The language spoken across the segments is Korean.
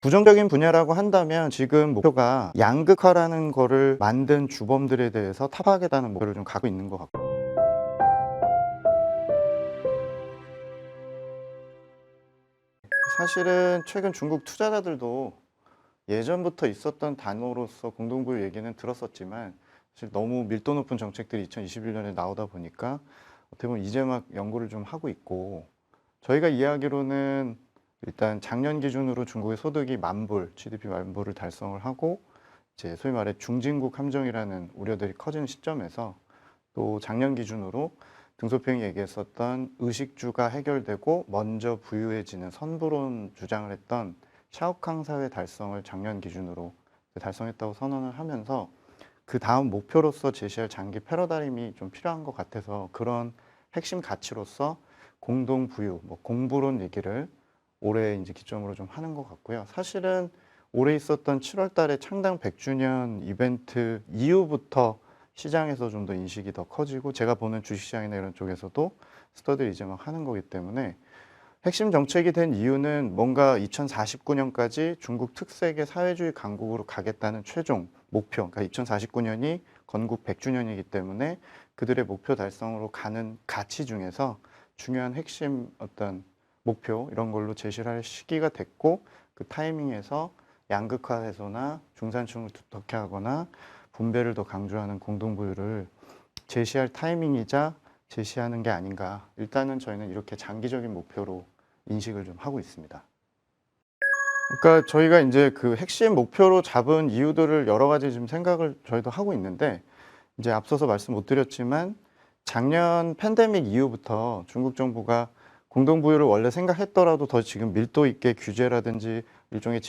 부정적인 분야라고 한다면 지금 목표가 양극화라는 거를 만든 주범들에 대해서 타파하겠다는 목표를 좀 갖고 있는 것 같고, 사실은 최근 중국 투자자들도 예전부터 있었던 단어로서 공동부유 얘기는 들었었지만, 사실 너무 밀도 높은 정책들이 2021년에 나오다 보니까 어떻게 보면 이제 막 연구를 좀 하고 있고, 저희가 이해하기로는 일단 작년 기준으로 중국의 소득이 만불, GDP 만불을 달성을 하고, 이제 소위 말해 중진국 함정이라는 우려들이 커지는 시점에서, 또 작년 기준으로 등소평이 얘기했었던 의식주가 해결되고 먼저 부유해지는 선부론 주장을 했던 샤오캉 사회 달성을 작년 기준으로 달성했다고 선언을 하면서, 그 다음 목표로서 제시할 장기 패러다임이 좀 필요한 것 같아서, 그런 핵심 가치로서 공동 부유, 뭐 공부론 얘기를 올해 이제 기점으로 좀 하는 것 같고요. 사실은 올해 있었던 7월 달에 창당 100주년 이벤트 이후부터 시장에서 좀 더 인식이 더 커지고, 제가 보는 주식시장이나 이런 쪽에서도 스터디를 이제 막 하는 거기 때문에, 핵심 정책이 된 이유는 뭔가 2049년까지 중국 특색의 사회주의 강국으로 가겠다는 최종 목표, 그러니까 2049년이 건국 100주년이기 때문에 그들의 목표 달성으로 가는 가치 중에서 중요한 핵심 어떤 목표 이런 걸로 제시를 할 시기가 됐고, 그 타이밍에서 양극화 해소나 중산층을 두텁게 하거나 분배를 더 강조하는 공동부유를 제시할 타이밍이자 제시하는 게 아닌가. 일단은 저희는 이렇게 장기적인 목표로 인식을 좀 하고 있습니다. 그러니까 저희가 이제 그 핵심 목표로 잡은 이유들을 여러 가지 지금 생각을 저희도 하고 있는데, 이제 앞서서 말씀 못 드렸지만 작년 팬데믹 이후부터 중국 정부가 공동부유를 원래 생각했더라도 더 지금 밀도 있게 규제라든지 일종의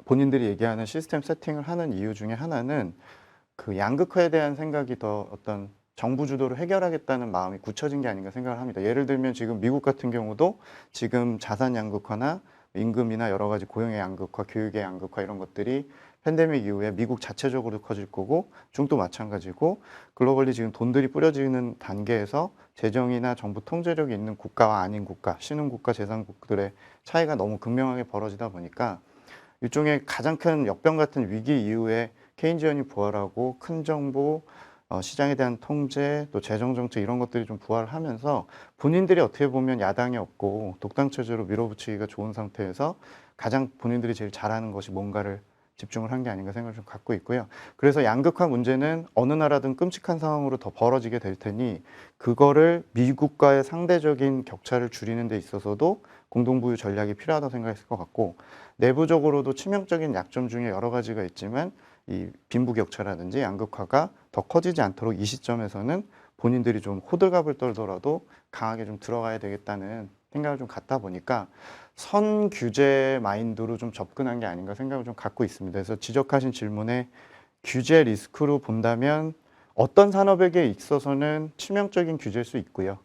본인들이 얘기하는 시스템 세팅을 하는 이유 중에 하나는 그 양극화에 대한 생각이 더 어떤 정부 주도로 해결하겠다는 마음이 굳혀진 게 아닌가 생각을 합니다. 예를 들면 지금 미국 같은 경우도 지금 자산 양극화나 임금이나 여러 가지 고용의 양극화, 교육의 양극화 이런 것들이 팬데믹 이후에 미국 자체적으로 커질 거고, 중국도 마찬가지고, 글로벌리 지금 돈들이 뿌려지는 단계에서 재정이나 정부 통제력이 있는 국가와 아닌 국가, 신흥국가, 제상국들의 차이가 너무 극명하게 벌어지다 보니까 일종의 가장 큰 역병 같은 위기 이후에 케인지언이 부활하고 큰 정부, 시장에 대한 통제, 또 재정 정책 이런 것들이 좀 부활하면서 본인들이 어떻게 보면 야당이 없고 독당 체제로 밀어붙이기가 좋은 상태에서 가장 본인들이 제일 잘하는 것이 뭔가를 집중을 한 게 아닌가 생각을 좀 갖고 있고요. 그래서 양극화 문제는 어느 나라든 끔찍한 상황으로 더 벌어지게 될 테니, 그거를 미국과의 상대적인 격차를 줄이는 데 있어서도 공동부유 전략이 필요하다고 생각했을 것 같고, 내부적으로도 치명적인 약점 중에 여러 가지가 있지만 이 빈부격차라든지 양극화가 더 커지지 않도록 이 시점에서는 본인들이 좀 호들갑을 떨더라도 강하게 좀 들어가야 되겠다는 생각을 좀 갖다 보니까 선 규제 마인드로 좀 접근한 게 아닌가 생각을 좀 갖고 있습니다. 그래서 지적하신 질문에 규제 리스크로 본다면 어떤 산업에게 있어서는 치명적인 규제일 수 있고요.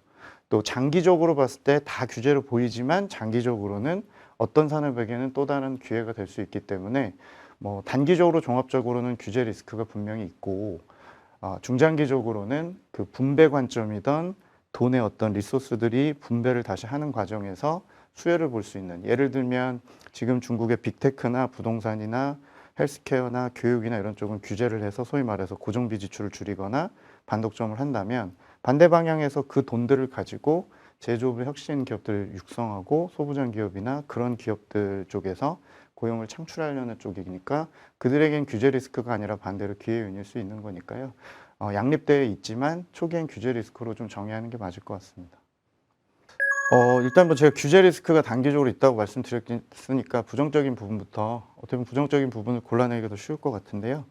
또 장기적으로 봤을 때 다 규제로 보이지만 장기적으로는 어떤 산업에게는 또 다른 기회가 될 수 있기 때문에, 뭐 단기적으로 종합적으로는 규제 리스크가 분명히 있고, 중장기적으로는 그 분배 관점이던 돈의 어떤 리소스들이 분배를 다시 하는 과정에서 수혜를 볼 수 있는, 예를 들면 지금 중국의 빅테크나 부동산이나 헬스케어나 교육이나 이런 쪽은 규제를 해서 소위 말해서 고정비 지출을 줄이거나 반독점을 한다면, 반대 방향에서 그 돈들을 가지고 제조업의 혁신 기업들을 육성하고 소부장 기업이나 그런 기업들 쪽에서 고용을 창출하려는 쪽이니까 그들에겐 규제 리스크가 아니라 반대로 기회 요인일 수 있는 거니까요. 양립되어 있지만 초기엔 규제 리스크로 좀 정의하는 게 맞을 것 같습니다. 일단 뭐 제가 규제 리스크가 단기적으로 있다고 말씀드렸으니까 부정적인 부분부터, 어떻게 보면 부정적인 부분을 골라내기가 더 쉬울 것 같은데요.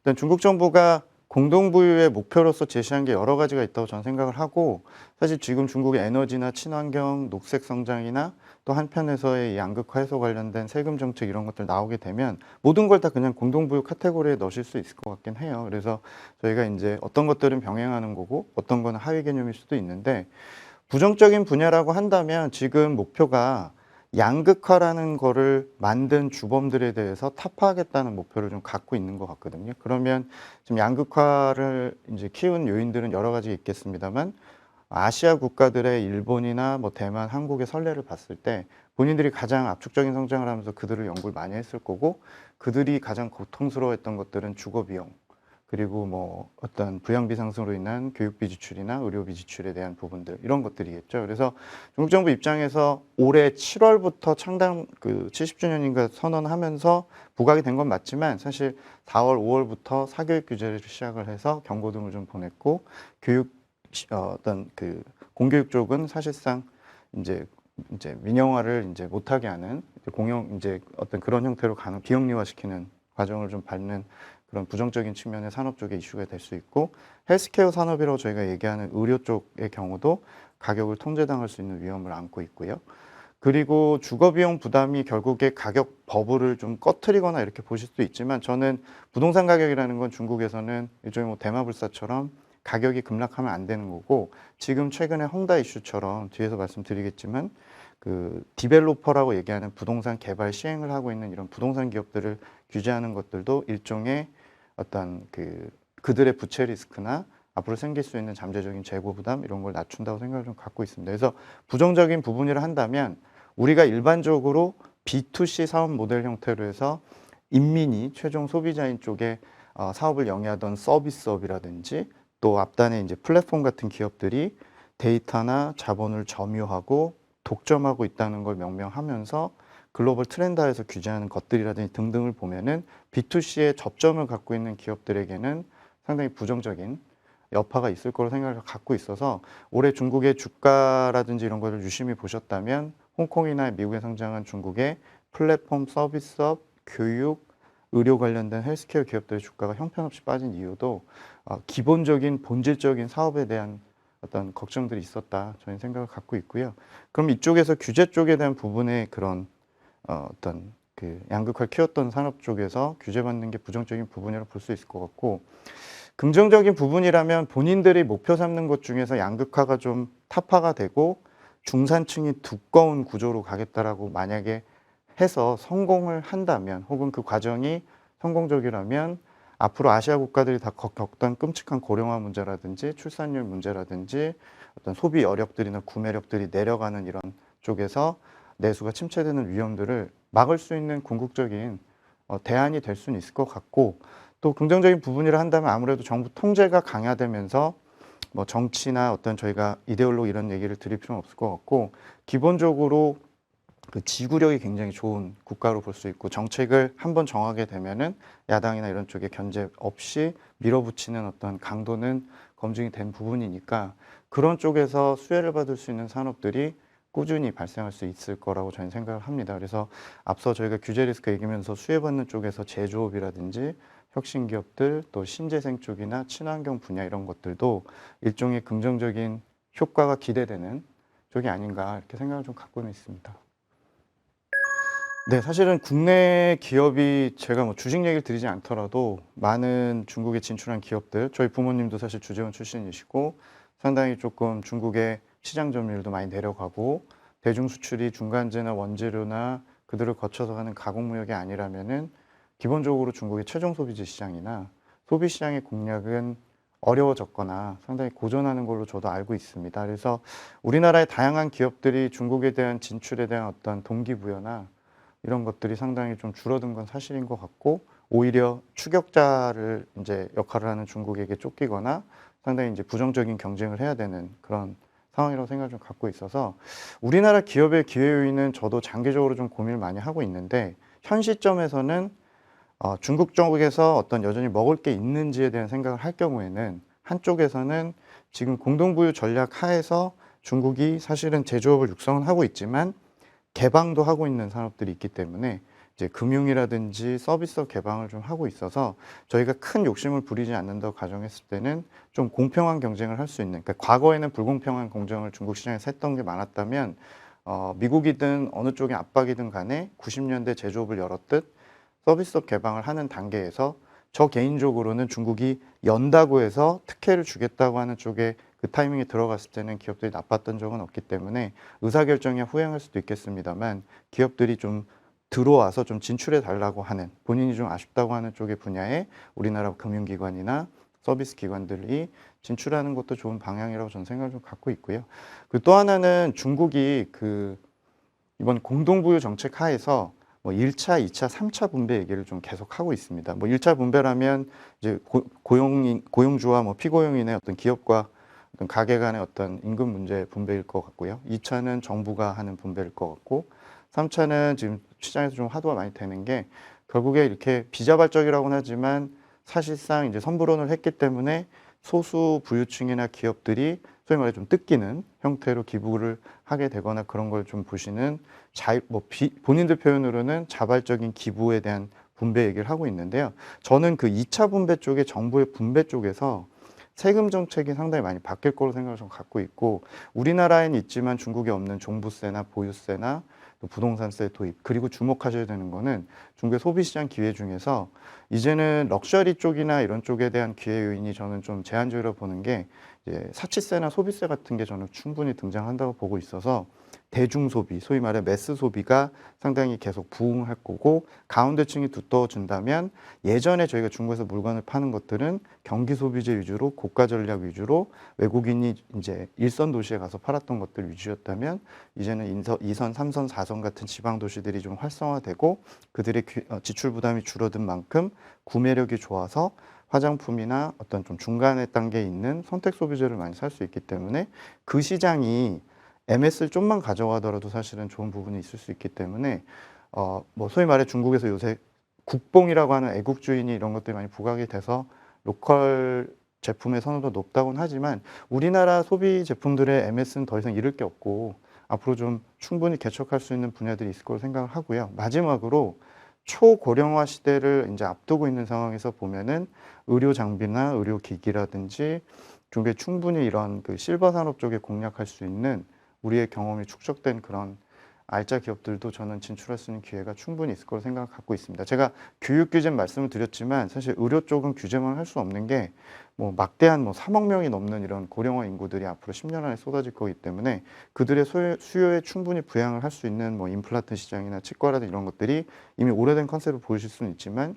일단 중국 정부가 공동부유의 목표로서 제시한 게 여러 가지가 있다고 저는 생각을 하고, 사실 지금 중국의 에너지나 친환경, 녹색 성장이나 또 한편에서의 양극화 해소 관련된 세금 정책 이런 것들 나오게 되면 모든 걸 다 그냥 공동부유 카테고리에 넣으실 수 있을 것 같긴 해요. 그래서 저희가 이제 어떤 것들은 병행하는 거고 어떤 거는 하위 개념일 수도 있는데, 부정적인 분야라고 한다면 지금 목표가 양극화라는 거를 만든 주범들에 대해서 타파하겠다는 목표를 좀 갖고 있는 것 같거든요. 그러면 지금 양극화를 이제 키운 요인들은 여러 가지 있겠습니다만, 아시아 국가들의 일본이나 뭐 대만, 한국의 선례를 봤을 때 본인들이 가장 압축적인 성장을 하면서 그들을 연구를 많이 했을 거고 그들이 가장 고통스러워했던 것들은 주거 비용 그리고 뭐 어떤 부양비 상승으로 인한 교육비 지출이나 의료비 지출에 대한 부분들 이런 것들이겠죠. 그래서 중국 정부 입장에서 올해 7월부터 창당 그 70주년인가 선언하면서 부각이 된 건 맞지만 사실 4월, 5월부터 사교육 규제를 시작을 해서 경고 등을 좀 보냈고 교육 어떤 그 공교육 쪽은 사실상 이제 민영화를 이제 못하게 하는 공영 이제 어떤 그런 형태로 가는 비영리화시키는 과정을 좀 밟는 그런 부정적인 측면의 산업 쪽의 이슈가 될 수 있고 헬스케어 산업이라고 저희가 얘기하는 의료 쪽의 경우도 가격을 통제당할 수 있는 위험을 안고 있고요. 그리고 주거비용 부담이 결국에 가격 버블을 좀 꺼트리거나 이렇게 보실 수도 있지만 저는 부동산 가격이라는 건 중국에서는 일종의 뭐 대마불사처럼 가격이 급락하면 안 되는 거고 지금 최근에 헝다 이슈처럼 뒤에서 말씀드리겠지만 그 디벨로퍼라고 얘기하는 부동산 개발 시행을 하고 있는 이런 부동산 기업들을 규제하는 것들도 일종의 어떤 그들의 부채 리스크나 앞으로 생길 수 있는 잠재적인 재고 부담 이런 걸 낮춘다고 생각을 좀 갖고 있습니다. 그래서 부정적인 부분이라 한다면 우리가 일반적으로 B2C 사업 모델 형태로 해서 인민이 최종 소비자인 쪽에 사업을 영위하던 서비스업이라든지 또 앞단에 이제 플랫폼 같은 기업들이 데이터나 자본을 점유하고 독점하고 있다는 걸 명명하면서 글로벌 트렌드에서 규제하는 것들이라든지 등등을 보면은 B2C의 접점을 갖고 있는 기업들에게는 상당히 부정적인 여파가 있을 거로 생각을 갖고 있어서 올해 중국의 주가라든지 이런 것을 유심히 보셨다면 홍콩이나 미국에 상장한 중국의 플랫폼 서비스업, 교육, 의료 관련된 헬스케어 기업들의 주가가 형편없이 빠진 이유도 기본적인 본질적인 사업에 대한 어떤 걱정들이 있었다 저는 생각을 갖고 있고요. 그럼 이쪽에서 규제 쪽에 대한 부분의 그런 어떤 그 양극화를 키웠던 산업 쪽에서 규제받는 게 부정적인 부분이라고 볼 수 있을 것 같고 긍정적인 부분이라면 본인들이 목표 삼는 것 중에서 양극화가 좀 타파가 되고 중산층이 두꺼운 구조로 가겠다라고 만약에 해서 성공을 한다면 혹은 그 과정이 성공적이라면 앞으로 아시아 국가들이 다 겪던 끔찍한 고령화 문제라든지 출산율 문제라든지 어떤 소비 여력들이나 구매력들이 내려가는 이런 쪽에서 내수가 침체되는 위험들을 막을 수 있는 궁극적인 대안이 될 수는 있을 것 같고 또 긍정적인 부분이라 한다면 아무래도 정부 통제가 강화되면서 뭐 정치나 어떤 저희가 이데올로기 이런 얘기를 드릴 필요는 없을 것 같고 기본적으로 그 지구력이 굉장히 좋은 국가로 볼 수 있고 정책을 한번 정하게 되면은 야당이나 이런 쪽에 견제 없이 밀어붙이는 어떤 강도는 검증이 된 부분이니까 그런 쪽에서 수혜를 받을 수 있는 산업들이 꾸준히 발생할 수 있을 거라고 저는 생각을 합니다. 그래서 앞서 저희가 규제 리스크 얘기하면서 수혜받는 쪽에서 제조업이라든지 혁신 기업들 또 신재생 쪽이나 친환경 분야 이런 것들도 일종의 긍정적인 효과가 기대되는 쪽이 아닌가 이렇게 생각을 좀 갖고는 있습니다. 네, 사실은 국내 기업이 제가 뭐 주식 얘기를 드리지 않더라도 많은 중국에 진출한 기업들, 저희 부모님도 사실 주재원 출신이시고 상당히 조금 중국의 시장 점유율도 많이 내려가고 대중 수출이 중간재나 원재료나 그들을 거쳐서 가는 가공무역이 아니라면은 기본적으로 중국의 최종 소비재 시장이나 소비 시장의 공략은 어려워졌거나 상당히 고전하는 걸로 저도 알고 있습니다. 그래서 우리나라의 다양한 기업들이 중국에 대한 진출에 대한 어떤 동기부여나 이런 것들이 상당히 좀 줄어든 건 사실인 것 같고 오히려 추격자를 이제 역할을 하는 중국에게 쫓기거나 상당히 이제 부정적인 경쟁을 해야 되는 그런 상황이라고 생각을 좀 갖고 있어서 우리나라 기업의 기회 요인은 저도 장기적으로 좀 고민을 많이 하고 있는데 현 시점에서는 중국 쪽에서 어떤 여전히 먹을 게 있는지에 대한 생각을 할 경우에는 한쪽에서는 지금 공동부유 전략 하에서 중국이 사실은 제조업을 육성은 하고 있지만 개방도 하고 있는 산업들이 있기 때문에 이제 금융이라든지 서비스업 개방을 좀 하고 있어서 저희가 큰 욕심을 부리지 않는다고 가정했을 때는 좀 공평한 경쟁을 할 수 있는, 그러니까 과거에는 불공평한 공정을 중국 시장에서 했던 게 많았다면 미국이든 어느 쪽의 압박이든 간에 90년대 제조업을 열었듯 서비스업 개방을 하는 단계에서 저 개인적으로는 중국이 연다고 해서 특혜를 주겠다고 하는 쪽에 그 타이밍에 들어갔을 때는 기업들이 나빴던 적은 없기 때문에 의사결정에 후행할 수도 있겠습니다만 기업들이 좀 들어와서 좀 진출해 달라고 하는 본인이 좀 아쉽다고 하는 쪽의 분야에 우리나라 금융기관이나 서비스 기관들이 진출하는 것도 좋은 방향이라고 저는 생각을 좀 갖고 있고요. 그 또 하나는 중국이 그 이번 공동부유 정책 하에서 뭐 1차, 2차, 3차 분배 얘기를 좀 계속하고 있습니다. 뭐 1차 분배라면 이제 고용주와 뭐 피고용인의 어떤 기업과 어떤 가계 간의 어떤 임금 문제 분배일 것 같고요. 2차는 정부가 하는 분배일 것 같고, 3차는 지금 시장에서 좀 화두가 많이 되는 게 결국에 이렇게 비자발적이라고는 하지만 사실상 이제 선불원을 했기 때문에 소수 부유층이나 기업들이 소위 말해 좀 뜯기는 형태로 기부를 하게 되거나 그런 걸 좀 보시는 본인들 표현으로는 자발적인 기부에 대한 분배 얘기를 하고 있는데요. 저는 그 2차 분배 쪽에 정부의 분배 쪽에서 세금 정책이 상당히 많이 바뀔 거로 생각을 좀 갖고 있고, 우리나라에는 있지만 중국에 없는 종부세나 보유세나 또 부동산세 도입, 그리고 주목하셔야 되는 거는 중국의 소비시장 기회 중에서 이제는 럭셔리 쪽이나 이런 쪽에 대한 기회 요인이 저는 좀 제한적으로 보는 게 이제 사치세나 소비세 같은 게 저는 충분히 등장한다고 보고 있어서 대중소비, 소위 말해 매스 소비가 상당히 계속 부흥할 거고, 가운데층이 두터워진다면 예전에 저희가 중국에서 물건을 파는 것들은 경기 소비재 위주로 고가 전략 위주로 외국인이 이제 일선 도시에 가서 팔았던 것들 위주였다면 이제는 2선, 3선, 4선 같은 지방 도시들이 좀 활성화되고 그들의 지출 부담이 줄어든 만큼 구매력이 좋아서 화장품이나 어떤 좀 중간의 단계에 있는 선택 소비재를 많이 살 수 있기 때문에 그 시장이 MS를 좀만 가져가더라도 사실은 좋은 부분이 있을 수 있기 때문에 뭐 소위 말해 중국에서 요새 국뽕이라고 하는 애국주의니 이런 것들이 많이 부각이 돼서 로컬 제품의 선호도 높다고는 하지만 우리나라 소비 제품들의 MS는 더 이상 잃을 게 없고 앞으로 좀 충분히 개척할 수 있는 분야들이 있을 거로 생각을 하고요. 마지막으로 초고령화 시대를 이제 앞두고 있는 상황에서 보면은 의료 장비나 의료 기기라든지 중국에 충분히 이런 그 실버 산업 쪽에 공략할 수 있는 우리의 경험이 축적된 그런 알짜 기업들도 저는 진출할 수 있는 기회가 충분히 있을 거로 생각을 갖고 있습니다. 제가 교육 규제 말씀을 드렸지만 사실 의료 쪽은 규제만 할 수 없는 게 뭐 막대한 뭐 3억 명이 넘는 이런 고령화 인구들이 앞으로 10년 안에 쏟아질 거기 때문에 그들의 수요에 충분히 부양을 할 수 있는 뭐 임플란트 시장이나 치과라든지 이런 것들이 이미 오래된 컨셉을 보여줄 수는 있지만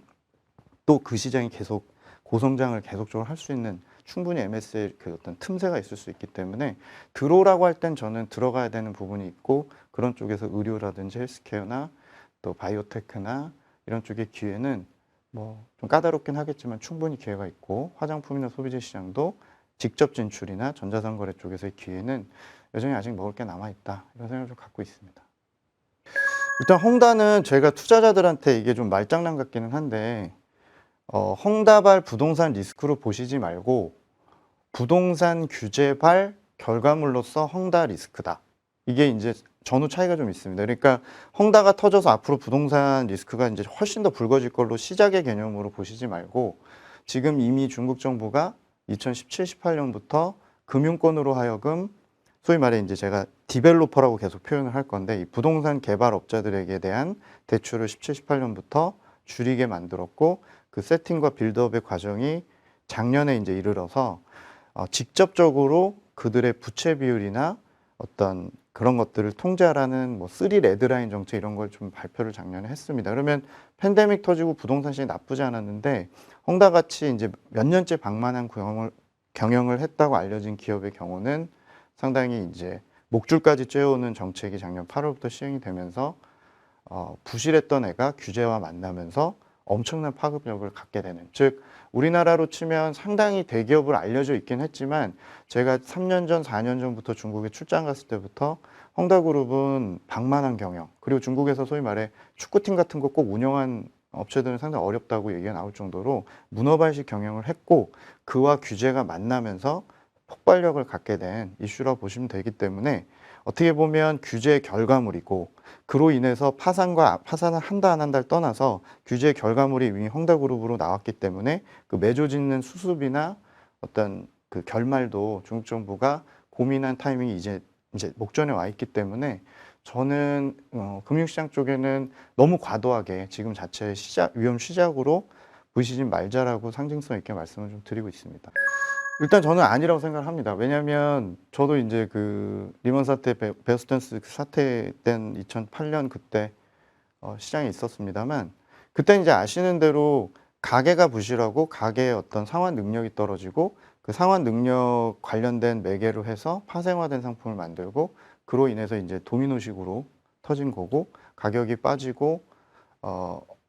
또 그 시장이 계속 고성장을 계속적으로 할 수 있는 충분히 MS의 그 어떤 틈새가 있을 수 있기 때문에 들어오라고 할 땐 저는 들어가야 되는 부분이 있고 그런 쪽에서 의료라든지 헬스케어나 또 바이오테크나 이런 쪽의 기회는 뭐 좀 까다롭긴 하겠지만 충분히 기회가 있고 화장품이나 소비재 시장도 직접 진출이나 전자상거래 쪽에서의 기회는 여전히 아직 먹을 게 남아있다 이런 생각을 좀 갖고 있습니다. 일단 헝다는 제가 투자자들한테 이게 좀 말장난 같기는 한데 헝다발 부동산 리스크로 보시지 말고 부동산 규제발 결과물로서 헝다 리스크다. 이게 이제 전후 차이가 좀 있습니다. 그러니까 헝다가 터져서 앞으로 부동산 리스크가 이제 훨씬 더 붉어질 걸로 시작의 개념으로 보시지 말고 지금 이미 중국 정부가 2017, 18년부터 금융권으로 하여금 소위 말해 이제 제가 디벨로퍼라고 계속 표현을 할 건데 이 부동산 개발업자들에게 대한 대출을 17, 18년부터 줄이게 만들었고 그 세팅과 빌드업의 과정이 작년에 이제 이르러서 직접적으로 그들의 부채 비율이나 어떤 그런 것들을 통제하라는 뭐 3 레드라인 정책 이런 걸 좀 발표를 작년에 했습니다. 그러면 팬데믹 터지고 부동산 시장이 나쁘지 않았는데 헝다같이 이제 몇 년째 방만한 경영을 했다고 알려진 기업의 경우는 상당히 이제 목줄까지 쬐어오는 정책이 작년 8월부터 시행이 되면서 부실했던 애가 규제와 만나면서 엄청난 파급력을 갖게 되는, 즉 우리나라로 치면 상당히 대기업을 알려져 있긴 했지만 제가 3년 전, 4년 전부터 중국에 출장 갔을 때부터 헝다그룹은 방만한 경영, 그리고 중국에서 소위 말해 축구팀 같은 거 꼭 운영한 업체들은 상당히 어렵다고 얘기가 나올 정도로 문어발식 경영을 했고 그와 규제가 만나면서 폭발력을 갖게 된 이슈라고 보시면 되기 때문에 어떻게 보면 규제의 결과물이고 그로 인해서 파산을 한다 안 한다를 떠나서 규제의 결과물이 이미 헝다그룹으로 나왔기 때문에 그 맺어짓는 수습이나 어떤 그 결말도 중국 정부가 고민한 타이밍이 이제 목전에 와 있기 때문에 저는 금융시장 쪽에는 너무 과도하게 지금 자체의 위험 시작으로 보시지 말자라고 상징성 있게 말씀을 좀 드리고 있습니다. 일단 저는 아니라고 생각을 합니다. 왜냐하면 저도 이제 그 리먼 사태, 베어스턴스 사태 땐 2008년 그때 시장에 있었습니다만 그때 이제 아시는 대로 가계가 부실하고 가계의 어떤 상환 능력이 떨어지고 그 상환 능력 관련된 매개로 해서 파생화된 상품을 만들고 그로 인해서 이제 도미노식으로 터진 거고 가격이 빠지고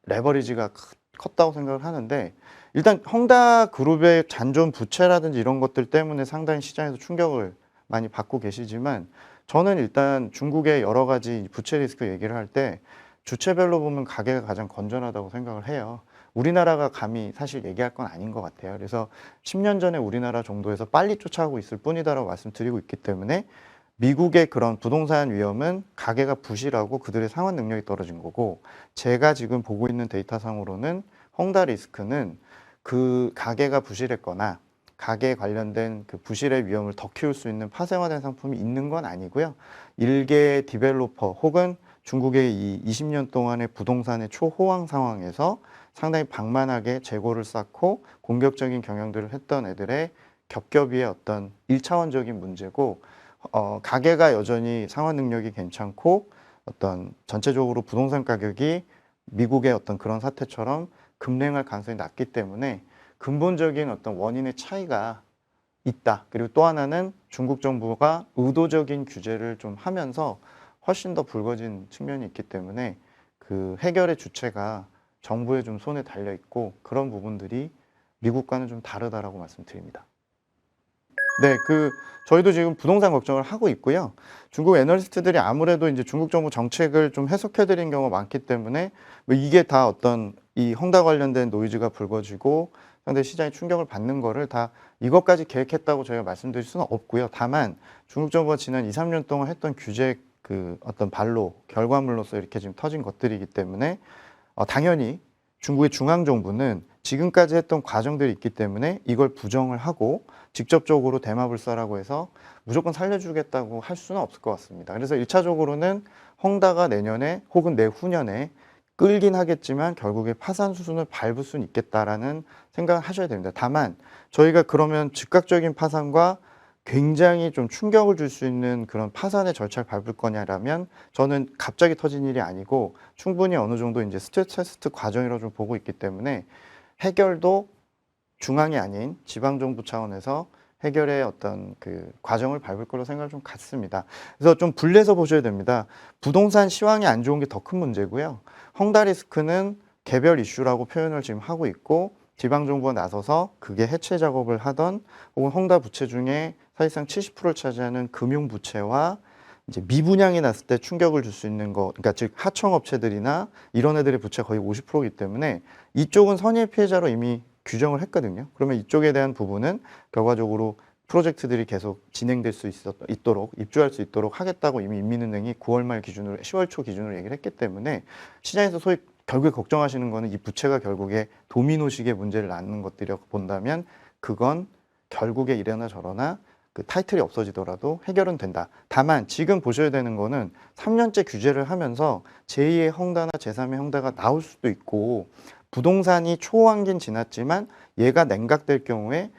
레버리지가 컸다고 생각을 하는데 일단 헝다그룹의 잔존 부채라든지 이런 것들 때문에 상당히 시장에서 충격을 많이 받고 계시지만 저는 일단 중국의 여러 가지 부채 리스크 얘기를 할 때 주체별로 보면 가계가 가장 건전하다고 생각을 해요. 우리나라가 감히 사실 얘기할 건 아닌 것 같아요. 그래서 10년 전에 우리나라 정도에서 빨리 쫓아가고 있을 뿐이다라고 말씀드리고 있기 때문에 미국의 그런 부동산 위험은 가계가 부실하고 그들의 상환 능력이 떨어진 거고 제가 지금 보고 있는 데이터상으로는 헝다 리스크는 그 가계가 부실했거나 가계에 관련된 그 부실의 위험을 더 키울 수 있는 파생화된 상품이 있는 건 아니고요. 일개 디벨로퍼 혹은 중국의 이 20년 동안의 부동산의 초호황 상황에서 상당히 방만하게 재고를 쌓고 공격적인 경영들을 했던 애들의 겹겹이의 어떤 1차원적인 문제고 가계가 여전히 상환 능력이 괜찮고 어떤 전체적으로 부동산 가격이 미국의 어떤 그런 사태처럼 급냉할 가능성이 낮기 때문에 근본적인 어떤 원인의 차이가 있다. 그리고 또 하나는 중국 정부가 의도적인 규제를 좀 하면서 훨씬 더 붉어진 측면이 있기 때문에 그 해결의 주체가 정부의 좀 손에 달려 있고 그런 부분들이 미국과는 좀 다르다라고 말씀드립니다. 네, 저희도 지금 부동산 걱정을 하고 있고요. 중국 애널리스트들이 아무래도 이제 중국 정부 정책을 좀 해석해 드린 경우가 많기 때문에 뭐 이게 다 어떤 이 헝다 관련된 노이즈가 불거지고 상당히 시장에 충격을 받는 거를 다 이것까지 계획했다고 저희가 말씀드릴 수는 없고요. 다만 중국 정부가 지난 2, 3년 동안 했던 규제 그 어떤 발로 결과물로서 이렇게 지금 터진 것들이기 때문에 당연히 중국의 중앙정부는 지금까지 했던 과정들이 있기 때문에 이걸 부정을 하고 직접적으로 대마불사라고 해서 무조건 살려주겠다고 할 수는 없을 것 같습니다. 그래서 1차적으로는 헝다가 내년에 혹은 내후년에 끌긴 하겠지만 결국에 파산 수순을 밟을 수는 있겠다라는 생각을 하셔야 됩니다. 다만 저희가 그러면 즉각적인 파산과 굉장히 좀 충격을 줄 수 있는 그런 파산의 절차를 밟을 거냐라면 저는 갑자기 터진 일이 아니고 충분히 어느 정도 이제 스트레스 테스트 과정이라고 좀 보고 있기 때문에 해결도 중앙이 아닌 지방정부 차원에서 해결의 어떤 그 과정을 밟을 거로 생각을 좀 갖습니다. 그래서 좀 분리해서 보셔야 됩니다. 부동산 시황이 안 좋은 게 더 큰 문제고요. 헝다 리스크는 개별 이슈라고 표현을 지금 하고 있고 지방정부가 나서서 그게 해체 작업을 하던 혹은 헝다 부채 중에 사실상 70%를 차지하는 금융부채와 이제 미분양이 났을 때 충격을 줄 수 있는 거, 그러니까 즉 하청업체들이나 이런 애들의 부채 거의 50%이기 때문에 이쪽은 선의의 피해자로 이미 규정을 했거든요. 그러면 이쪽에 대한 부분은 결과적으로 프로젝트들이 계속 진행될 수 있도록 입주할 수 있도록 하겠다고 이미 인민은행이 9월 말 기준으로 10월 초 기준으로 얘기를 했기 때문에 시장에서 소위 결국에 걱정하시는 거는 이 부채가 결국에 도미노식의 문제를 낳는 것들이라고 본다면 그건 결국에 이래나 저러나 그 타이틀이 없어지더라도 해결은 된다. 다만 지금 보셔야 되는 거는 3년째 규제를 하면서 제2의 헝다나 제3의 헝다가 나올 수도 있고 부동산이 초호황기는 지났지만 얘가 냉각될 경우에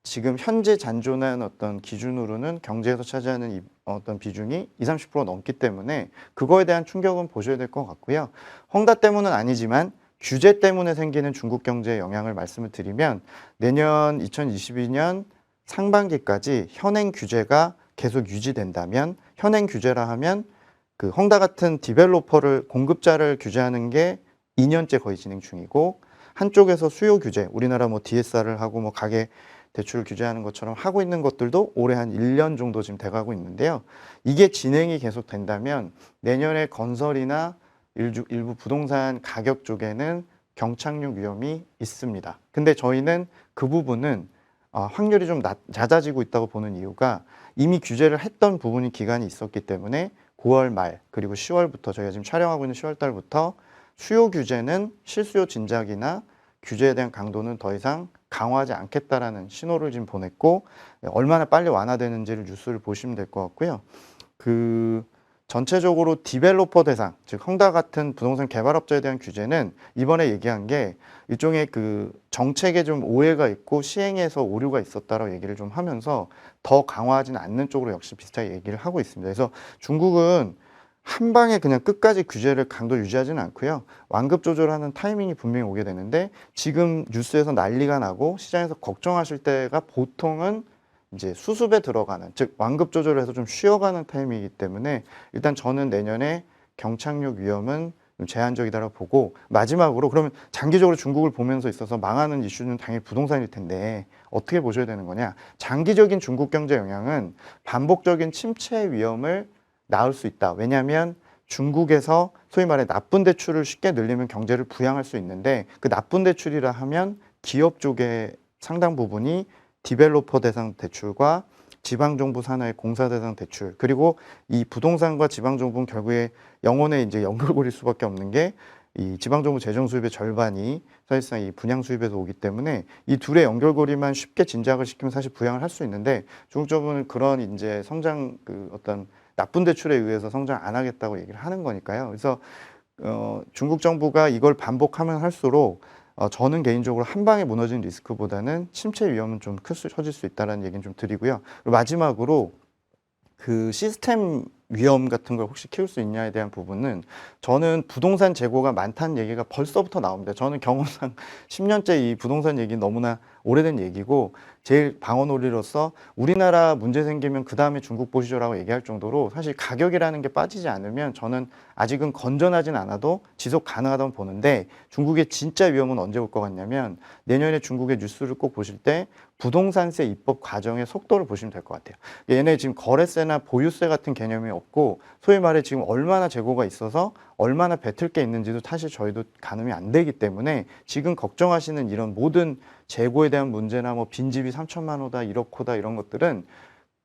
지금 현재 잔존한 어떤 기준으로는 경제에서 차지하는 어떤 비중이 20, 30% 넘기 때문에 그거에 대한 충격은 보셔야 될 것 같고요. 헝다 때문은 아니지만 규제 때문에 생기는 중국 경제에 영향을 말씀을 드리면 내년 2022년 상반기까지 현행 규제가 계속 유지된다면 현행 규제라 하면 그 헝다 같은 디벨로퍼를 공급자를 규제하는 게 2년째 거의 진행 중이고 한쪽에서 수요 규제 우리나라 뭐 DSR을 하고 뭐 가계 대출을 규제하는 것처럼 하고 있는 것들도 올해 한 1년 정도 지금 돼가고 있는데요. 이게 진행이 계속 된다면 내년에 건설이나 일부 부동산 가격 쪽에는 경착륙 위험이 있습니다. 근데 저희는 그 부분은 확률이 좀 낮아지고 있다고 보는 이유가 이미 규제를 했던 부분이 기간이 있었기 때문에 9월 말 그리고 10월부터 저희가 지금 촬영하고 있는 10월 달부터 수요 규제는 실수요 진작이나 규제에 대한 강도는 더 이상 강화하지 않겠다라는 신호를 지금 보냈고 얼마나 빨리 완화되는지를 뉴스를 보시면 될 것 같고요. 전체적으로 디벨로퍼 대상, 즉 헝다 같은 부동산 개발업자에 대한 규제는 이번에 얘기한 게 일종의 그 정책에 좀 오해가 있고 시행에서 오류가 있었다라고 얘기를 좀 하면서 더 강화하지는 않는 쪽으로 역시 비슷하게 얘기를 하고 있습니다. 그래서 중국은 한 방에 그냥 끝까지 규제를 강도 유지하지는 않고요. 완급 조절하는 타이밍이 분명히 오게 되는데 지금 뉴스에서 난리가 나고 시장에서 걱정하실 때가 보통은 이제 수습에 들어가는 즉 완급 조절을 해서 좀 쉬어가는 타이밍이기 때문에 일단 저는 내년에 경착륙 위험은 좀 제한적이다라고 보고, 마지막으로 그러면 장기적으로 중국을 보면서 있어서 망하는 이슈는 당연히 부동산일 텐데 어떻게 보셔야 되는 거냐. 장기적인 중국 경제 영향은 반복적인 침체 위험을 낳을 수 있다. 왜냐하면 중국에서 소위 말해 나쁜 대출을 쉽게 늘리면 경제를 부양할 수 있는데, 그 나쁜 대출이라 하면 기업 쪽의 상당 부분이 디벨로퍼 대상 대출과 지방정부 산하의 공사 대상 대출, 그리고 이 부동산과 지방정부는 결국에 영혼의 이제 연결고리일 수밖에 없는 게 이 지방정부 재정 수입의 절반이 사실상 이 분양 수입에서 오기 때문에 이 둘의 연결고리만 쉽게 진작을 시키면 사실 부양을 할 수 있는데, 중국 정부는 그런 이제 성장 그 어떤 나쁜 대출에 의해서 성장 안 하겠다고 얘기를 하는 거니까요. 그래서 중국 정부가 이걸 반복하면 할수록 저는 개인적으로 한 방에 무너진 리스크보다는 침체 위험은 좀 커질 수 있다는 얘기는 좀 드리고요. 그리고 마지막으로 그 시스템 위험 같은 걸 혹시 키울 수 있냐에 대한 부분은, 저는 부동산 재고가 많다는 얘기가 벌써부터 나옵니다. 저는 경험상 10년째 이 부동산 얘기 너무나 오래된 얘기고, 제일 방어 논리로서 우리나라 문제 생기면 그 다음에 중국 보시죠라고 얘기할 정도로 사실 가격이라는 게 빠지지 않으면 저는 아직은 건전하진 않아도 지속 가능하다고 보는데, 중국의 진짜 위험은 언제 올 것 같냐면 내년에 중국의 뉴스를 꼭 보실 때 부동산세 입법 과정의 속도를 보시면 될 것 같아요. 얘네 지금 거래세나 보유세 같은 개념이 없고, 소위 말해 지금 얼마나 재고가 있어서 얼마나 뱉을 게 있는지도 사실 저희도 가늠이 안 되기 때문에, 지금 걱정하시는 이런 모든 재고에 대한 문제나 뭐 빈집이 3천만 호다 1억 호다 이런 것들은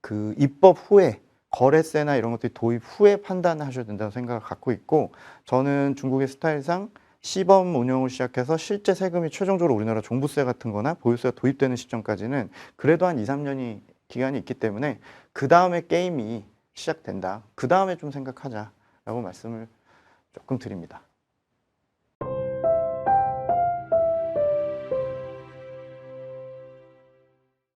그 입법 후에 거래세나 이런 것들이 도입 후에 판단하셔야 된다고 생각을 갖고 있고, 저는 중국의 스타일상 시범 운영을 시작해서 실제 세금이 최종적으로 우리나라 종부세 같은 거나 보유세가 도입되는 시점까지는 그래도 한 2, 3년이 기간이 있기 때문에 그 다음에 게임이 시작된다. 그 다음에 좀 생각하자라고 말씀을 조금 드립니다.